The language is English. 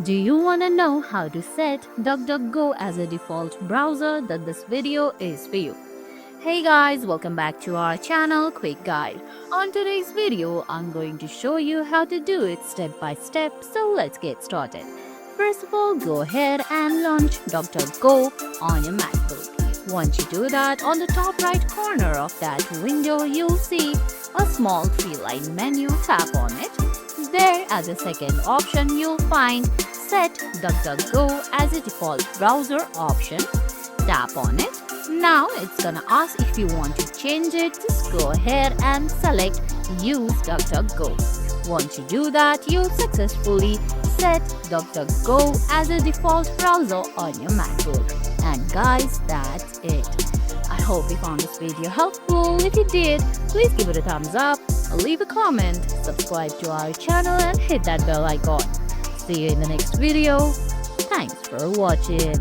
Do you want to know how to set DuckDuckGo as a default browser? Then this video is for you. Hey guys, welcome back to our channel Quick Guide. On today's video, I'm going to show you how to do it step by step, so let's get started. First of all, go ahead and launch DuckDuckGo on your MacBook. Once you do that, on the top right corner of that window, you'll see a small three-line menu. Tap on it. There, as a second option, you'll find Set DuckDuckGo as a default browser option. Tap on it. Now it's gonna ask if you want to change it. Just go ahead and select Use DuckDuckGo. Once you do that, you'll successfully set DuckDuckGo as a default browser on your MacBook. And guys, that's it. I hope you found this video helpful. If you did, please give it a thumbs up, leave a comment, subscribe to our channel and hit that bell icon. See you in the next video. Thanks for watching.